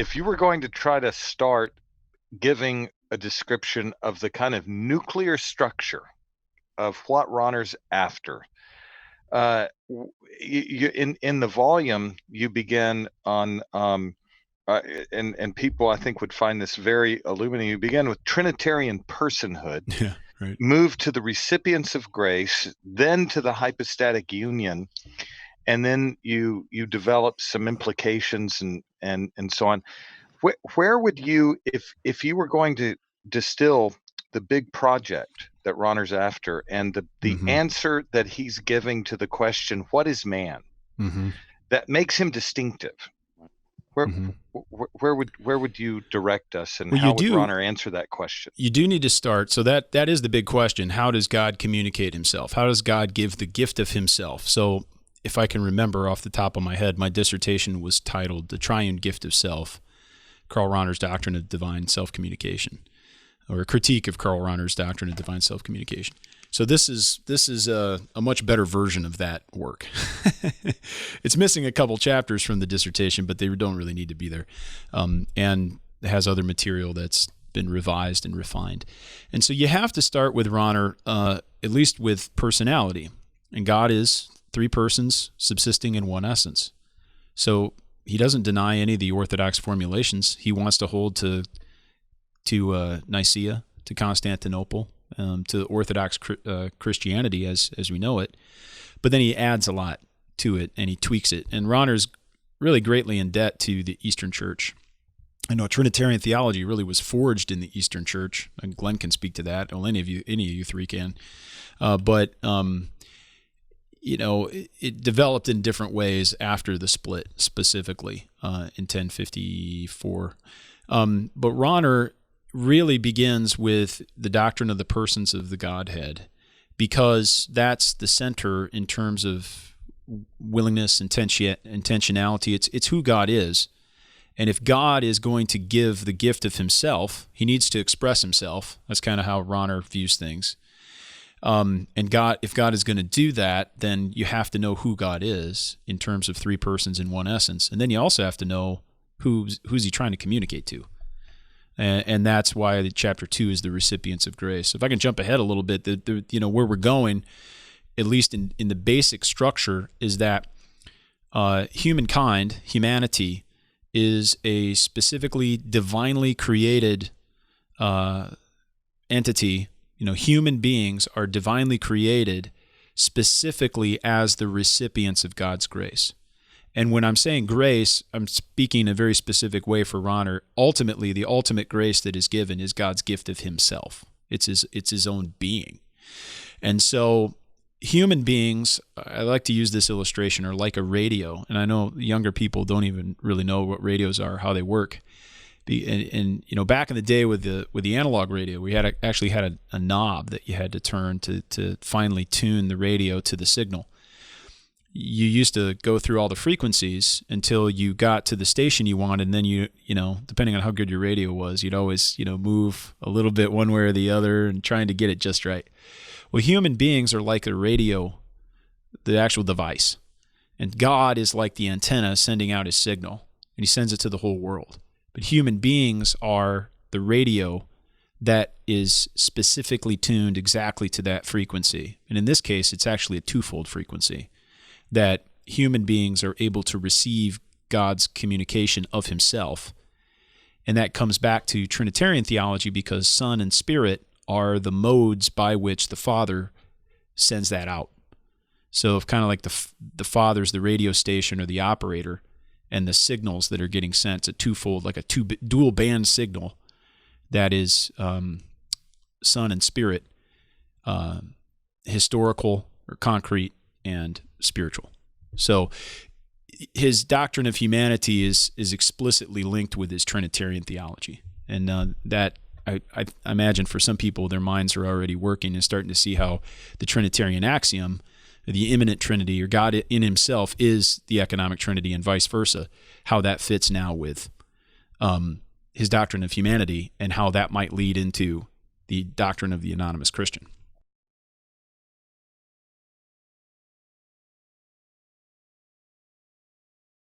if you were going to try to start giving a description of the kind of nuclear structure of what Rahner's after, in the volume you begin on, and people I think would find this very illuminating. You begin with Trinitarian personhood, Yeah, right. move to the recipients of grace, then to the hypostatic union, and then you develop some implications and so on. Where would you, if you were going to distill the big project that Rahner's after and the answer that he's giving to the question, what is man, that makes him distinctive? Where would you direct us, and how would Rahner answer that question? You do need to start. So that is the big question. How does God communicate himself? How does God give the gift of himself? So if I can remember off the top of my head, my dissertation was titled The Triune Gift of Self, Karl Rahner's Doctrine of Divine Self-Communication, or a critique of Karl Rahner's Doctrine of Divine Self-Communication. So this is a much better version of that work. It's missing a couple chapters from the dissertation, but they don't really need to be there. And it has other material that's been revised and refined. And so you have to start with Rahner, at least with personality. And God is three persons subsisting in one essence. So he doesn't deny any of the Orthodox formulations. He wants to hold to Nicaea, to Constantinople, to Orthodox Christianity as we know it. But then he adds a lot to it, and he tweaks it. And Rahner's really greatly in debt to the Eastern Church. I know Trinitarian theology really was forged in the Eastern Church, and Glenn can speak to that, or any of you three can. But it developed in different ways after the split, specifically in 1054. But Rahner really begins with the doctrine of the persons of the Godhead, because that's the center in terms of willingness, intentionality. It's who God is. And if God is going to give the gift of himself, he needs to express himself. That's kind of how Rahner views things. And if God is going to do that, then you have to know who God is in terms of three persons in one essence. And then you also have to know who's he trying to communicate to. And that's why chapter 2 is the recipients of grace. So if I can jump ahead a little bit, where we're going, at least in the basic structure, is that humanity, is a specifically divinely created entity. Human beings are divinely created specifically as the recipients of God's grace. And when I'm saying grace, I'm speaking in a very specific way for Rahner. Ultimately, the ultimate grace that is given is God's gift of himself. It's his own being. And so human beings, I like to use this illustration, are like a radio. And I know younger people don't even really know what radios are, how they work. And back in the day with the analog radio, we actually had a knob that you had to turn to finally tune the radio to the signal. You used to go through all the frequencies until you got to the station you wanted, and then you depending on how good your radio was, you'd always move a little bit one way or the other and trying to get it just right. Well, human beings are like a radio, the actual device, and God is like the antenna sending out his signal, and he sends it to the whole world. But human beings are the radio that is specifically tuned exactly to that frequency. And in this case, it's actually a twofold frequency, that human beings are able to receive God's communication of himself. And that comes back to Trinitarian theology, because Son and Spirit are the modes by which the Father sends that out. So if kind of like the Father's the radio station or the operator, and the signals that are getting sent, it's a twofold, like a dual band signal that is Son and Spirit, historical or concrete and spiritual. So his doctrine of humanity is explicitly linked with his Trinitarian theology. And that, I imagine for some people, their minds are already working and starting to see how the Trinitarian axiom, the immanent Trinity, or God in himself, is the economic Trinity, and vice versa, how that fits now with his doctrine of humanity, and how that might lead into the doctrine of the anonymous Christian.